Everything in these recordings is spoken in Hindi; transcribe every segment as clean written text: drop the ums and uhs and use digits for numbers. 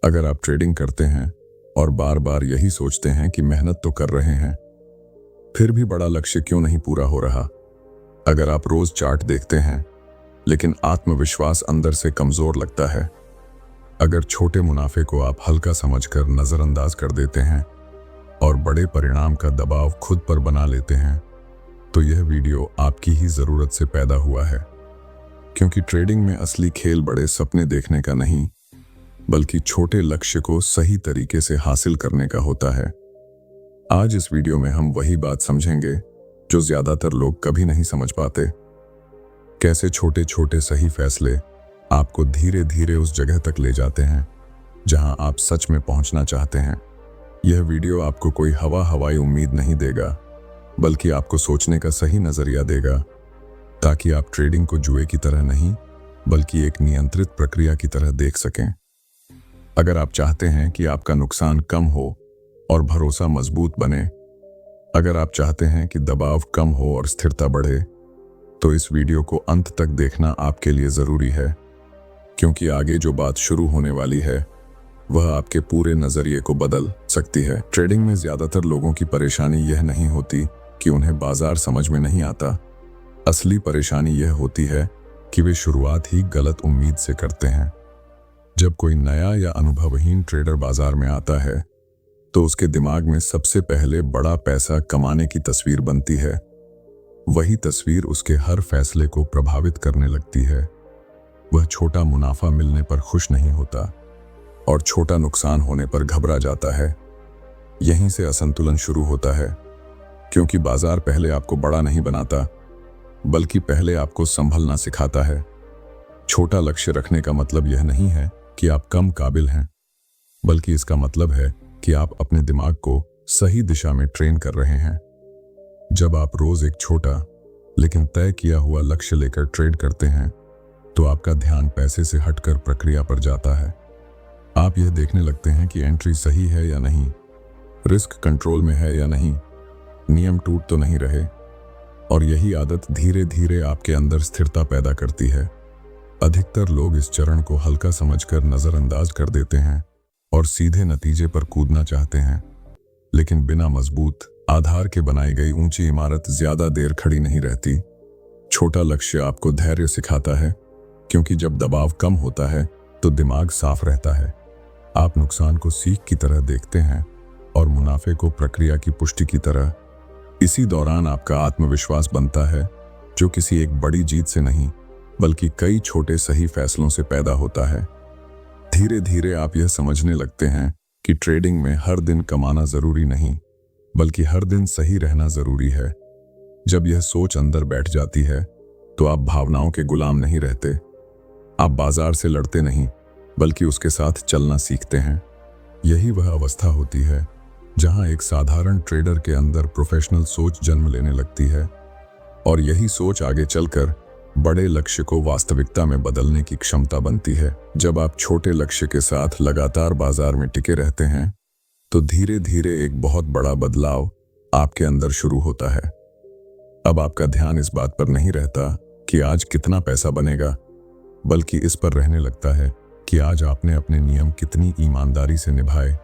अगर आप ट्रेडिंग करते हैं और बार बार यही सोचते हैं कि मेहनत तो कर रहे हैं, फिर भी बड़ा लक्ष्य क्यों नहीं पूरा हो रहा। अगर आप रोज चार्ट देखते हैं लेकिन आत्मविश्वास अंदर से कमजोर लगता है, अगर छोटे मुनाफे को आप हल्का समझकर नजरअंदाज कर देते हैं और बड़े परिणाम का दबाव खुद पर बना लेते हैं, तो यह वीडियो आपकी ही जरूरत से पैदा हुआ है। क्योंकि ट्रेडिंग में असली खेल बड़े सपने देखने का नहीं, बल्कि छोटे लक्ष्य को सही तरीके से हासिल करने का होता है। आज इस वीडियो में हम वही बात समझेंगे जो ज्यादातर लोग कभी नहीं समझ पाते। कैसे छोटे छोटे सही फैसले आपको धीरे धीरे उस जगह तक ले जाते हैं जहां आप सच में पहुंचना चाहते हैं। यह वीडियो आपको कोई हवाई उम्मीद नहीं देगा, बल्कि आपको सोचने का सही नजरिया देगा, ताकि आप ट्रेडिंग को जुए की तरह नहीं, बल्कि एक नियंत्रित प्रक्रिया की तरह देख सकें। अगर आप चाहते हैं कि आपका नुकसान कम हो और भरोसा मजबूत बने, अगर आप चाहते हैं कि दबाव कम हो और स्थिरता बढ़े, तो इस वीडियो को अंत तक देखना आपके लिए जरूरी है। क्योंकि आगे जो बात शुरू होने वाली है वह आपके पूरे नजरिए को बदल सकती है। ट्रेडिंग में ज्यादातर लोगों की परेशानी यह नहीं होती कि उन्हें बाजार समझ में नहीं आता। असली परेशानी यह होती है कि वे शुरुआत ही गलत उम्मीद से करते हैं। जब कोई नया या अनुभवहीन ट्रेडर बाजार में आता है, तो उसके दिमाग में सबसे पहले बड़ा पैसा कमाने की तस्वीर बनती है। वही तस्वीर उसके हर फैसले को प्रभावित करने लगती है। वह छोटा मुनाफा मिलने पर खुश नहीं होता और छोटा नुकसान होने पर घबरा जाता है। यहीं से असंतुलन शुरू होता है, क्योंकि बाजार पहले आपको बड़ा नहीं बनाता, बल्कि पहले आपको संभलना सिखाता है। छोटा लक्ष्य रखने का मतलब यह नहीं है कि आप कम काबिल हैं, बल्कि इसका मतलब है कि आप अपने दिमाग को सही दिशा में ट्रेन कर रहे हैं। जब आप रोज एक छोटा लेकिन तय किया हुआ लक्ष्य लेकर ट्रेड करते हैं, तो आपका ध्यान पैसे से हटकर प्रक्रिया पर जाता है। आप यह देखने लगते हैं कि एंट्री सही है या नहीं, रिस्क कंट्रोल में है या नहीं, नियम टूट तो नहीं रहे। और यही आदत धीरे धीरे आपके अंदर स्थिरता पैदा करती है। अधिकतर लोग इस चरण को हल्का समझकर नजरअंदाज कर देते हैं और सीधे नतीजे पर कूदना चाहते हैं। लेकिन बिना मजबूत आधार के बनाई गई ऊंची इमारत ज्यादा देर खड़ी नहीं रहती। छोटा लक्ष्य आपको धैर्य सिखाता है, क्योंकि जब दबाव कम होता है तो दिमाग साफ रहता है। आप नुकसान को सीख की तरह देखते हैं और मुनाफे को प्रक्रिया की पुष्टि की तरह। इसी दौरान आपका आत्मविश्वास बनता है, जो किसी एक बड़ी जीत से नहीं, बल्कि कई छोटे सही फैसलों से पैदा होता है। धीरे धीरे आप यह समझने लगते हैं कि ट्रेडिंग में हर दिन कमाना जरूरी नहीं, बल्कि हर दिन सही रहना जरूरी है। जब यह सोच अंदर बैठ जाती है, तो आप भावनाओं के गुलाम नहीं रहते। आप बाजार से लड़ते नहीं, बल्कि उसके साथ चलना सीखते हैं। यही वह अवस्था होती है जहां एक साधारण ट्रेडर के अंदर प्रोफेशनल सोच जन्म लेने लगती है, और यही सोच आगे चलकर बड़े लक्ष्य को वास्तविकता में बदलने की क्षमता बनती है। जब आप छोटे लक्ष्य के साथ लगातार बाजार में टिके रहते हैं, तो धीरे धीरे एक बहुत बड़ा बदलाव आपके अंदर शुरू होता है। अब आपका ध्यान इस बात पर नहीं रहता कि आज कितना पैसा बनेगा, बल्कि इस पर रहने लगता है कि आज आपने अपने नियम कितनी ईमानदारी से निभाए।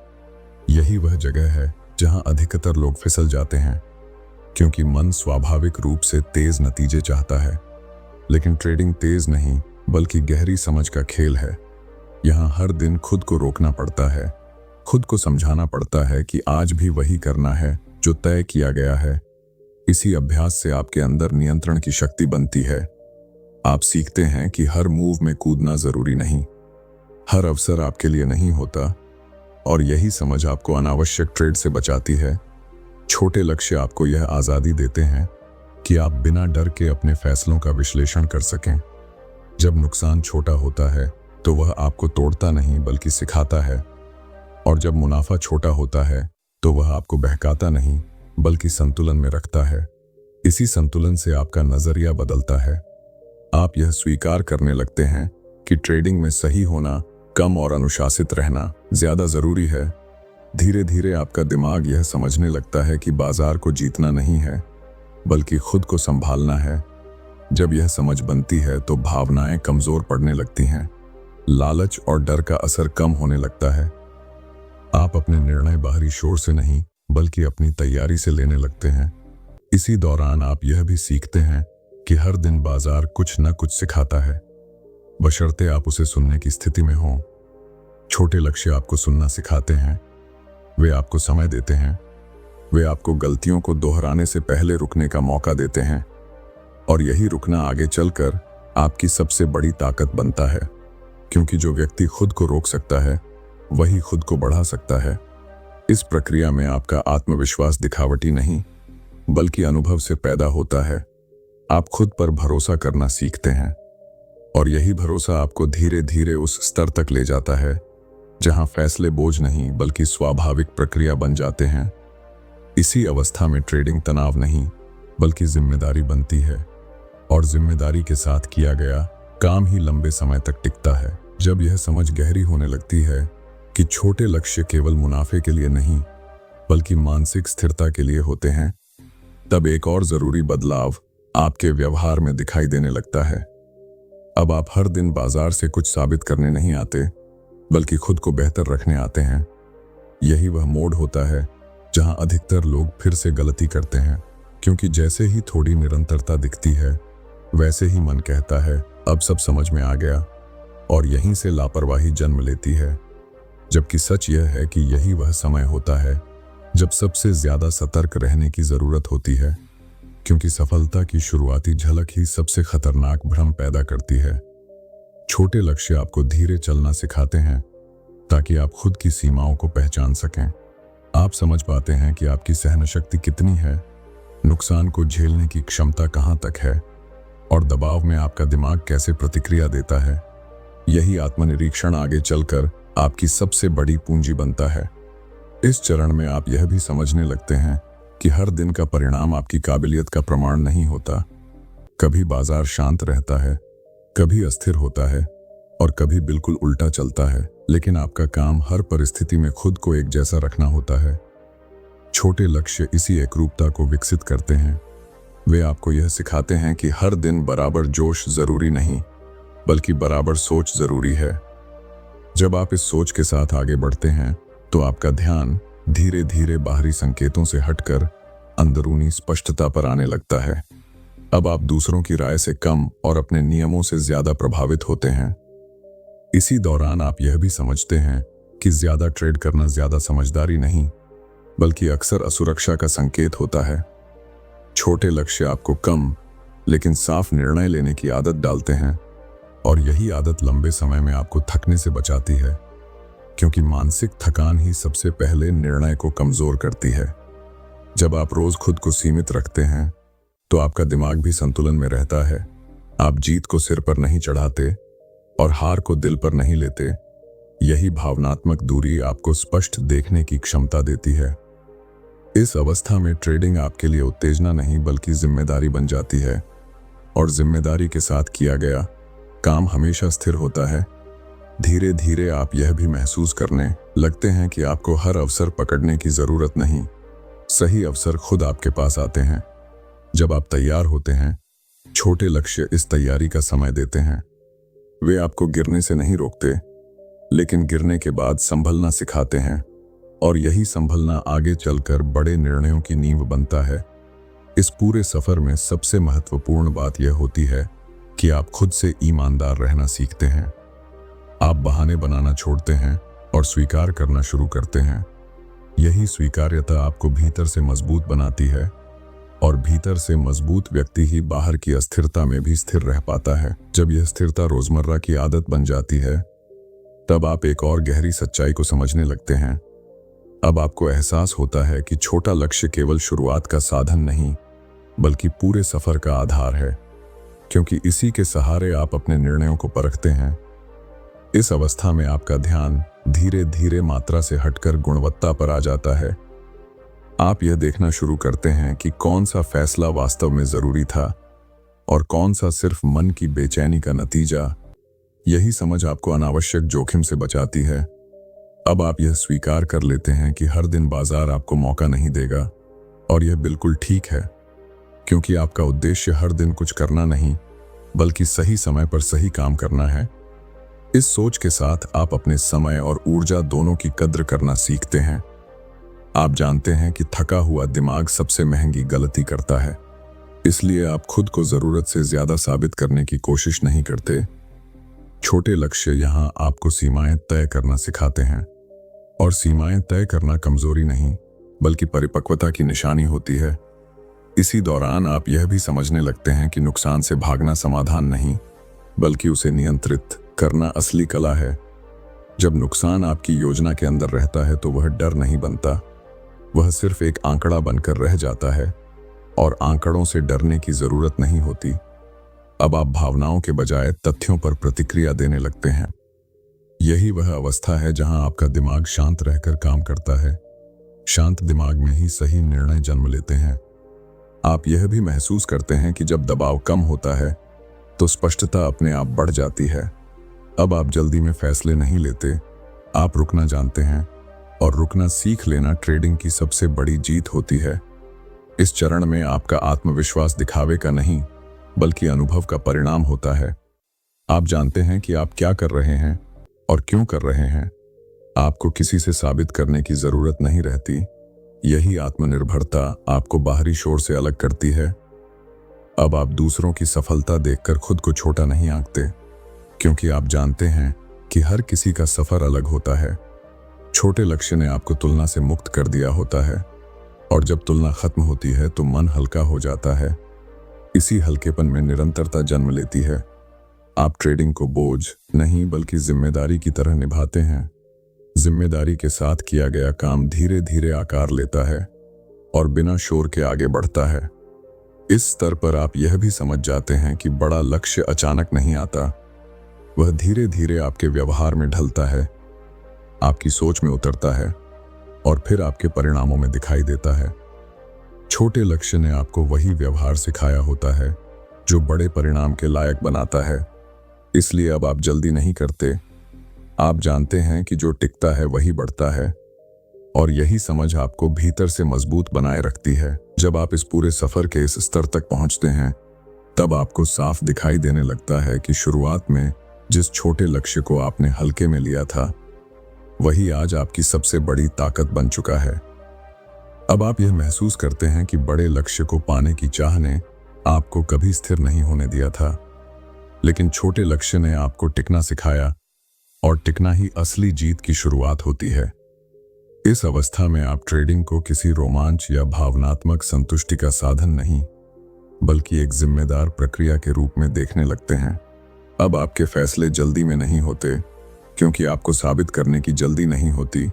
यही वह जगह है जहां अधिकतर लोग फिसल जाते हैं, क्योंकि मन स्वाभाविक रूप से तेज नतीजे चाहता है। लेकिन ट्रेडिंग तेज नहीं, बल्कि गहरी समझ का खेल है। यहाँ हर दिन खुद को रोकना पड़ता है, खुद को समझाना पड़ता है कि आज भी वही करना है जो तय किया गया है। इसी अभ्यास से आपके अंदर नियंत्रण की शक्ति बनती है। आप सीखते हैं कि हर मूव में कूदना जरूरी नहीं, हर अवसर आपके लिए नहीं होता, और यही समझ आपको अनावश्यक ट्रेड से बचाती है। छोटे लक्ष्य आपको यह आज़ादी देते हैं कि आप बिना डर के अपने फैसलों का विश्लेषण कर सकें। जब नुकसान छोटा होता है, तो वह आपको तोड़ता नहीं, बल्कि सिखाता है। और जब मुनाफा छोटा होता है, तो वह आपको बहकाता नहीं, बल्कि संतुलन में रखता है। इसी संतुलन से आपका नजरिया बदलता है। आप यह स्वीकार करने लगते हैं कि ट्रेडिंग में सही होना कम और अनुशासित रहना ज्यादा जरूरी है। धीरे धीरे आपका दिमाग यह समझने लगता है कि बाजार को जीतना नहीं है, बल्कि खुद को संभालना है। जब यह समझ बनती है, तो भावनाएं कमजोर पड़ने लगती हैं। लालच और डर का असर कम होने लगता है। आप अपने निर्णय बाहरी शोर से नहीं बल्कि अपनी तैयारी से लेने लगते हैं। इसी दौरान आप यह भी सीखते हैं कि हर दिन बाजार कुछ न कुछ सिखाता है, बशर्ते आप उसे सुनने की स्थिति में हों। छोटे लक्ष्य आपको सुनना सिखाते हैं। वे आपको समय देते हैं। वे आपको गलतियों को दोहराने से पहले रुकने का मौका देते हैं, और यही रुकना आगे चलकर आपकी सबसे बड़ी ताकत बनता है, क्योंकि जो व्यक्ति खुद को रोक सकता है वही खुद को बढ़ा सकता है। इस प्रक्रिया में आपका आत्मविश्वास दिखावटी नहीं बल्कि अनुभव से पैदा होता है। आप खुद पर भरोसा करना सीखते हैं, और यही भरोसा आपको धीरे धीरे उस स्तर तक ले जाता है जहां फैसले बोझ नहीं बल्कि स्वाभाविक प्रक्रिया बन जाते हैं। इसी अवस्था में ट्रेडिंग तनाव नहीं बल्कि जिम्मेदारी बनती है, और जिम्मेदारी के साथ किया गया काम ही लंबे समय तक टिकता है। जब यह समझ गहरी होने लगती है कि छोटे लक्ष्य केवल मुनाफे के लिए नहीं बल्कि मानसिक स्थिरता के लिए होते हैं, तब एक और जरूरी बदलाव आपके व्यवहार में दिखाई देने लगता है। अब आप हर दिन बाजार से कुछ साबित करने नहीं आते बल्कि खुद को बेहतर रखने आते हैं। यही वह मोड़ होता है जहां अधिकतर लोग फिर से गलती करते हैं, क्योंकि जैसे ही थोड़ी निरंतरता दिखती है वैसे ही मन कहता है अब सब समझ में आ गया, और यहीं से लापरवाही जन्म लेती है। जबकि सच यह है कि यही वह समय होता है जब सबसे ज्यादा सतर्क रहने की जरूरत होती है, क्योंकि सफलता की शुरुआती झलक ही सबसे खतरनाक भ्रम पैदा करती है। छोटे लक्ष्य आपको धीरे चलना सिखाते हैं ताकि आप खुद की सीमाओं को पहचान सकें। आप समझ पाते हैं कि आपकी सहन शक्ति कितनी है, नुकसान को झेलने की क्षमता कहां तक है, और दबाव में आपका दिमाग कैसे प्रतिक्रिया देता है। यही आत्मनिरीक्षण आगे चलकर आपकी सबसे बड़ी पूंजी बनता है। इस चरण में आप यह भी समझने लगते हैं कि हर दिन का परिणाम आपकी काबिलियत का प्रमाण नहीं होता। कभी बाजार शांत रहता है, कभी अस्थिर होता है, और कभी बिल्कुल उल्टा चलता है, लेकिन आपका काम हर परिस्थिति में खुद को एक जैसा रखना होता है। छोटे लक्ष्य इसी एकरूपता को विकसित करते हैं। वे आपको यह सिखाते हैं कि हर दिन बराबर जोश जरूरी नहीं बल्कि बराबर सोच जरूरी है। जब आप इस सोच के साथ आगे बढ़ते हैं तो आपका ध्यान धीरे धीरे बाहरी संकेतों से हटकर अंदरूनी स्पष्टता पर आने लगता है। अब आप दूसरों की राय से कम और अपने नियमों से ज्यादा प्रभावित होते हैं। इसी दौरान आप यह भी समझते हैं कि ज्यादा ट्रेड करना ज्यादा समझदारी नहीं बल्कि अक्सर असुरक्षा का संकेत होता है। छोटे लक्ष्य आपको कम लेकिन साफ निर्णय लेने की आदत डालते हैं, और यही आदत लंबे समय में आपको थकने से बचाती है, क्योंकि मानसिक थकान ही सबसे पहले निर्णय को कमजोर करती है। जब आप रोज खुद को सीमित रखते हैं तो आपका दिमाग भी संतुलन में रहता है। आप जीत को सिर पर नहीं चढ़ाते और हार को दिल पर नहीं लेते। यही भावनात्मक दूरी आपको स्पष्ट देखने की क्षमता देती है। इस अवस्था में ट्रेडिंग आपके लिए उत्तेजना नहीं बल्कि जिम्मेदारी बन जाती है, और जिम्मेदारी के साथ किया गया काम हमेशा स्थिर होता है। धीरे धीरे आप यह भी महसूस करने लगते हैं कि आपको हर अवसर पकड़ने की जरूरत नहीं, सही अवसर खुद आपके पास आते हैं। जब आप तैयार होते हैं, छोटे लक्ष्य इस तैयारी का समय देते हैं। वे आपको गिरने से नहीं रोकते, लेकिन गिरने के बाद संभलना सिखाते हैं, और यही संभलना आगे चलकर बड़े निर्णयों की नींव बनता है। इस पूरे सफर में सबसे महत्वपूर्ण बात यह होती है कि आप खुद से ईमानदार रहना सीखते हैं। आप बहाने बनाना छोड़ते हैं और स्वीकार करना शुरू करते हैं। यही स्वीकार्यता आपको भीतर से मजबूत बनाती है, और भीतर से मजबूत व्यक्ति ही बाहर की अस्थिरता में भी स्थिर रह पाता है। जब यह स्थिरता रोजमर्रा की आदत बन जाती है, तब आप एक और गहरी सच्चाई को समझने लगते हैं। अब आपको एहसास होता है कि छोटा लक्ष्य केवल शुरुआत का साधन नहीं बल्कि पूरे सफर का आधार है, क्योंकि इसी के सहारे आप अपने निर्णयों को परखते हैं। इस अवस्था में आपका ध्यान धीरे धीरे मात्रा से हटकर गुणवत्ता पर आ जाता है। आप यह देखना शुरू करते हैं कि कौन सा फैसला वास्तव में जरूरी था और कौन सा सिर्फ मन की बेचैनी का नतीजा। यही समझ आपको अनावश्यक जोखिम से बचाती है। अब आप यह स्वीकार कर लेते हैं कि हर दिन बाजार आपको मौका नहीं देगा, और यह बिल्कुल ठीक है, क्योंकि आपका उद्देश्य हर दिन कुछ करना नहीं बल्कि सही समय पर सही काम करना है। इस सोच के साथ आप अपने समय और ऊर्जा दोनों की कद्र करना सीखते हैं। आप जानते हैं कि थका हुआ दिमाग सबसे महंगी गलती करता है, इसलिए आप खुद को जरूरत से ज्यादा साबित करने की कोशिश नहीं करते। छोटे लक्ष्य यहां आपको सीमाएं तय करना सिखाते हैं, और सीमाएं तय करना कमजोरी नहीं बल्कि परिपक्वता की निशानी होती है। इसी दौरान आप यह भी समझने लगते हैं कि नुकसान से भागना समाधान नहीं, बल्कि उसे नियंत्रित करना असली कला है। जब नुकसान आपकी योजना के अंदर रहता है तो वह डर नहीं बनता, वह सिर्फ एक आंकड़ा बनकर रह जाता है, और आंकड़ों से डरने की जरूरत नहीं होती। अब आप भावनाओं के बजाय तथ्यों पर प्रतिक्रिया देने लगते हैं। यही वह अवस्था है जहां आपका दिमाग शांत रहकर काम करता है। शांत दिमाग में ही सही निर्णय जन्म लेते हैं। आप यह भी महसूस करते हैं कि जब दबाव कम होता है तो स्पष्टता अपने आप बढ़ जाती है। अब आप जल्दी में फैसले नहीं लेते, आप रुकना जानते हैं, और रुकना सीख लेना ट्रेडिंग की सबसे बड़ी जीत होती है। इस चरण में आपका आत्मविश्वास दिखावे का नहीं बल्कि अनुभव का परिणाम होता है। आप जानते हैं कि आप क्या कर रहे हैं और क्यों कर रहे हैं। आपको किसी से साबित करने की जरूरत नहीं रहती। यही आत्मनिर्भरता आपको बाहरी शोर से अलग करती है। अब आप दूसरों की सफलता देखकर खुद को छोटा नहीं आंकते, क्योंकि आप जानते हैं कि हर किसी का सफर अलग होता है। छोटे लक्ष्य ने आपको तुलना से मुक्त कर दिया होता है, और जब तुलना खत्म होती है तो मन हल्का हो जाता है। इसी हल्केपन में निरंतरता जन्म लेती है। आप ट्रेडिंग को बोझ नहीं बल्कि जिम्मेदारी की तरह निभाते हैं। जिम्मेदारी के साथ किया गया काम धीरे धीरे आकार लेता है और बिना शोर के आगे बढ़ता है। इस स्तर पर आप यह भी समझ जाते हैं कि बड़ा लक्ष्य अचानक नहीं आता, वह धीरे धीरे आपके व्यवहार में ढलता है, आपकी सोच में उतरता है, और फिर आपके परिणामों में दिखाई देता है। छोटे लक्ष्य ने आपको वही व्यवहार सिखाया होता है जो बड़े परिणाम के लायक बनाता है। इसलिए अब आप जल्दी नहीं करते। आप जानते हैं कि जो टिकता है वही बढ़ता है, और यही समझ आपको भीतर से मजबूत बनाए रखती है। जब आप इस पूरे सफर के इस स्तर तक पहुंचते हैं, तब आपको साफ दिखाई देने लगता है कि शुरुआत में जिस छोटे लक्ष्य को आपने हल्के में लिया था, वही आज आपकी सबसे बड़ी ताकत बन चुका है। अब आप यह महसूस करते हैं कि बड़े लक्ष्य को पाने की चाह ने आपको कभी स्थिर नहीं होने दिया था, लेकिन छोटे लक्ष्य ने आपको टिकना सिखाया, और टिकना ही असली जीत की शुरुआत होती है। इस अवस्था में आप ट्रेडिंग को किसी रोमांच या भावनात्मक संतुष्टि का साधन नहीं, बल्कि एक जिम्मेदार प्रक्रिया के रूप में देखने लगते हैं। अब आपके फैसले जल्दी में नहीं होते, क्योंकि आपको साबित करने की जल्दी नहीं होती।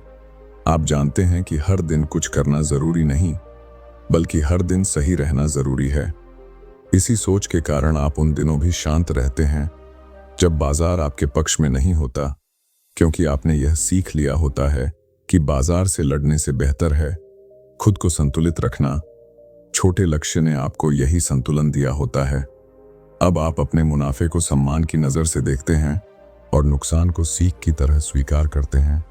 आप जानते हैं कि हर दिन कुछ करना जरूरी नहीं, बल्कि हर दिन सही रहना जरूरी है। इसी सोच के कारण आप उन दिनों भी शांत रहते हैं जब बाजार आपके पक्ष में नहीं होता, क्योंकि आपने यह सीख लिया होता है कि बाजार से लड़ने से बेहतर है खुद को संतुलित रखना। छोटे लक्ष्य ने आपको यही संतुलन दिया होता है। अब आप अपने मुनाफे को सम्मान की नजर से देखते हैं और नुकसान को सीख की तरह स्वीकार करते हैं।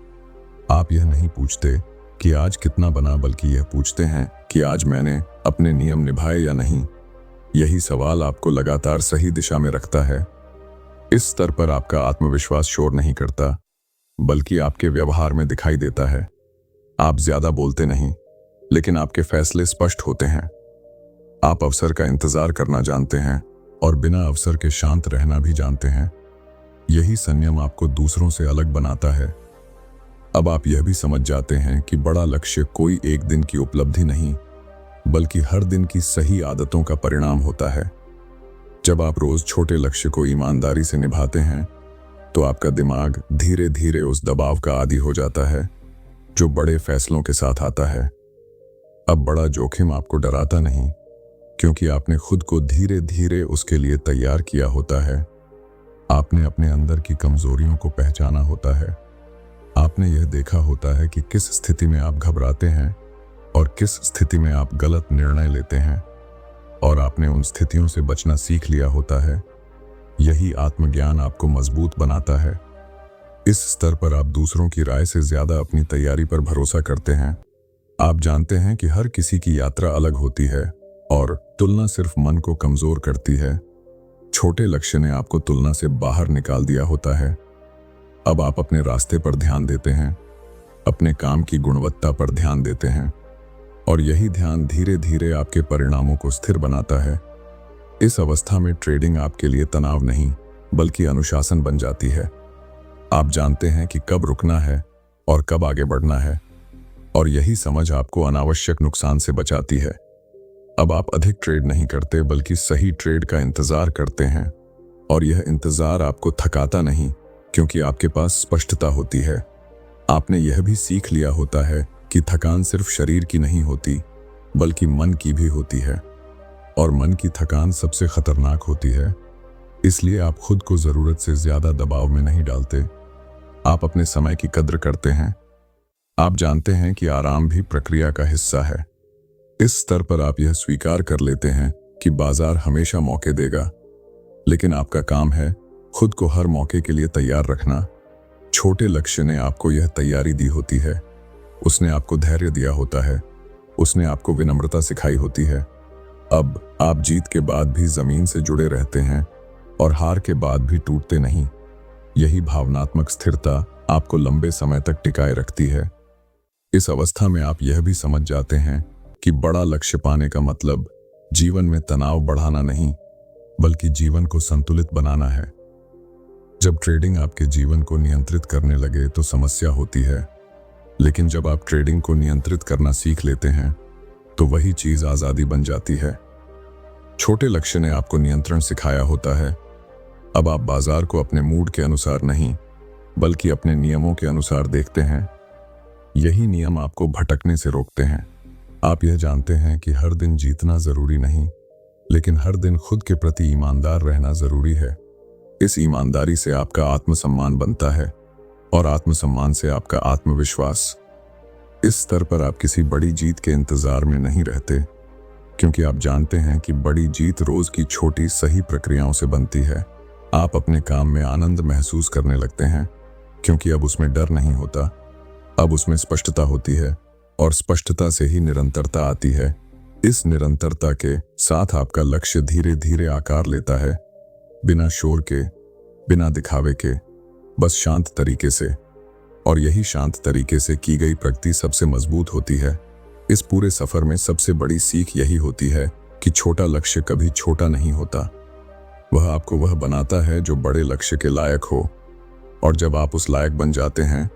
आप यह नहीं पूछते कि आज कितना बना, बल्कि यह पूछते हैं कि आज मैंने अपने नियम निभाए या नहीं। यही सवाल आपको लगातार सही दिशा में रखता है। इस स्तर पर आपका आत्मविश्वास शोर नहीं करता, बल्कि आपके व्यवहार में दिखाई देता है। आप ज्यादा बोलते नहीं, लेकिन आपके फैसले स्पष्ट होते हैं। आप अवसर का इंतजार करना जानते हैं और बिना अवसर के शांत रहना भी जानते हैं। यही संयम आपको दूसरों से अलग बनाता है। अब आप यह भी समझ जाते हैं कि बड़ा लक्ष्य कोई एक दिन की उपलब्धि नहीं, बल्कि हर दिन की सही आदतों का परिणाम होता है। जब आप रोज छोटे लक्ष्य को ईमानदारी से निभाते हैं, तो आपका दिमाग धीरे धीरे उस दबाव का आदी हो जाता है जो बड़े फैसलों के साथ आता है। अब बड़ा जोखिम आपको डराता नहीं, क्योंकि आपने खुद को धीरे धीरे उसके लिए तैयार किया होता है। आपने अपने अंदर की कमजोरियों को पहचाना होता है। आपने यह देखा होता है कि किस स्थिति में आप घबराते हैं और किस स्थिति में आप गलत निर्णय लेते हैं, और आपने उन स्थितियों से बचना सीख लिया होता है। यही आत्मज्ञान आपको मजबूत बनाता है। इस स्तर पर आप दूसरों की राय से ज्यादा अपनी तैयारी पर भरोसा करते हैं। आप जानते हैं कि हर किसी की यात्रा अलग होती है और तुलना सिर्फ मन को कमजोर करती है। छोटे लक्ष्य ने आपको तुलना से बाहर निकाल दिया होता है। अब आप अपने रास्ते पर ध्यान देते हैं, अपने काम की गुणवत्ता पर ध्यान देते हैं, और यही ध्यान धीरे धीरे आपके परिणामों को स्थिर बनाता है। इस अवस्था में ट्रेडिंग आपके लिए तनाव नहीं बल्कि अनुशासन बन जाती है। आप जानते हैं कि कब रुकना है और कब आगे बढ़ना है, और यही समझ आपको अनावश्यक नुकसान से बचाती है। अब आप अधिक ट्रेड नहीं करते बल्कि सही ट्रेड का इंतजार करते हैं, और यह इंतजार आपको थकाता नहीं क्योंकि आपके पास स्पष्टता होती है। आपने यह भी सीख लिया होता है कि थकान सिर्फ शरीर की नहीं होती बल्कि मन की भी होती है, और मन की थकान सबसे खतरनाक होती है। इसलिए आप खुद को जरूरत से ज्यादा दबाव में नहीं डालते। आप अपने समय की कद्र करते हैं। आप जानते हैं कि आराम भी प्रक्रिया का हिस्सा है। इस स्तर पर आप यह स्वीकार कर लेते हैं कि बाजार हमेशा मौके देगा, लेकिन आपका काम है खुद को हर मौके के लिए तैयार रखना। छोटे लक्ष्य ने आपको यह तैयारी दी होती है, उसने आपको धैर्य दिया होता है, उसने आपको विनम्रता सिखाई होती है। अब आप जीत के बाद भी जमीन से जुड़े रहते हैं और हार के बाद भी टूटते नहीं। यही भावनात्मक स्थिरता आपको लंबे समय तक टिकाए रखती है। इस अवस्था में आप यह भी समझ जाते हैं कि बड़ा लक्ष्य पाने का मतलब जीवन में तनाव बढ़ाना नहीं बल्कि जीवन को संतुलित बनाना है। जब ट्रेडिंग आपके जीवन को नियंत्रित करने लगे तो समस्या होती है, लेकिन जब आप ट्रेडिंग को नियंत्रित करना सीख लेते हैं तो वही चीज आजादी बन जाती है। छोटे लक्ष्य ने आपको नियंत्रण सिखाया होता है। अब आप बाजार को अपने मूड के अनुसार नहीं बल्कि अपने नियमों के अनुसार देखते हैं। यही नियम आपको भटकने से रोकते हैं। आप यह जानते हैं कि हर दिन जीतना जरूरी नहीं, लेकिन हर दिन खुद के प्रति ईमानदार रहना जरूरी है। इस ईमानदारी से आपका आत्मसम्मान बनता है और आत्मसम्मान से आपका आत्मविश्वास। इस स्तर पर आप किसी बड़ी जीत के इंतजार में नहीं रहते, क्योंकि आप जानते हैं कि बड़ी जीत रोज की छोटी सही प्रक्रियाओं से बनती है। आप अपने काम में आनंद महसूस करने लगते हैं, क्योंकि अब उसमें डर नहीं होता, अब उसमें स्पष्टता होती है, और स्पष्टता से ही निरंतरता आती है। इस निरंतरता के साथ आपका लक्ष्य धीरे धीरे आकार लेता है, बिना शोर के, बिना दिखावे के, बस शांत तरीके से। और यही शांत तरीके से की गई प्रगति सबसे मजबूत होती है। इस पूरे सफर में सबसे बड़ी सीख यही होती है कि छोटा लक्ष्य कभी छोटा नहीं होता। वह आपको वह बनाता है जो बड़े लक्ष्य के लायक हो, और जब आप उस लायक बन जाते हैं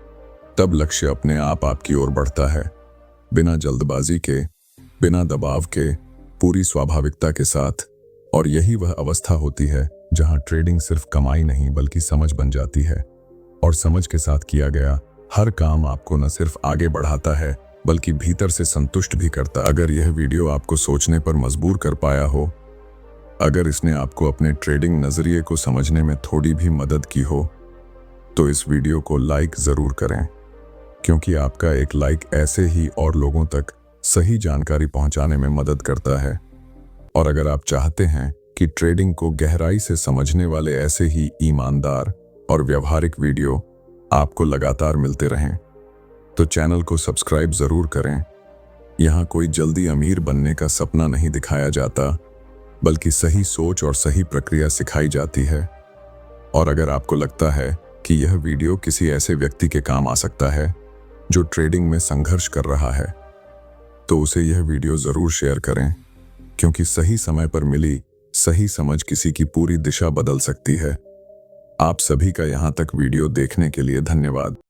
तब लक्ष्य अपने आप आपकी ओर बढ़ता है, बिना जल्दबाजी के, बिना दबाव के, पूरी स्वाभाविकता के साथ। और यही वह अवस्था होती है जहां ट्रेडिंग सिर्फ कमाई नहीं बल्कि समझ बन जाती है, और समझ के साथ किया गया हर काम आपको न सिर्फ आगे बढ़ाता है बल्कि भीतर से संतुष्ट भी करता। अगर यह वीडियो आपको सोचने पर मजबूर कर पाया हो, अगर इसने आपको अपने ट्रेडिंग नजरिए को समझने में थोड़ी भी मदद की हो, तो इस वीडियो को लाइक जरूर करें, क्योंकि आपका एक लाइक ऐसे ही और लोगों तक सही जानकारी पहुंचाने में मदद करता है। और अगर आप चाहते हैं कि ट्रेडिंग को गहराई से समझने वाले ऐसे ही ईमानदार और व्यवहारिक वीडियो आपको लगातार मिलते रहें, तो चैनल को सब्सक्राइब जरूर करें। यहाँ कोई जल्दी अमीर बनने का सपना नहीं दिखाया जाता, बल्कि सही सोच और सही प्रक्रिया सिखाई जाती है। और अगर आपको लगता है कि यह वीडियो किसी ऐसे व्यक्ति के काम आ सकता है जो ट्रेडिंग में संघर्ष कर रहा है, तो उसे यह वीडियो जरूर शेयर करें, क्योंकि सही समय पर मिली सही समझ किसी की पूरी दिशा बदल सकती है। आप सभी का यहाँ तक वीडियो देखने के लिए धन्यवाद।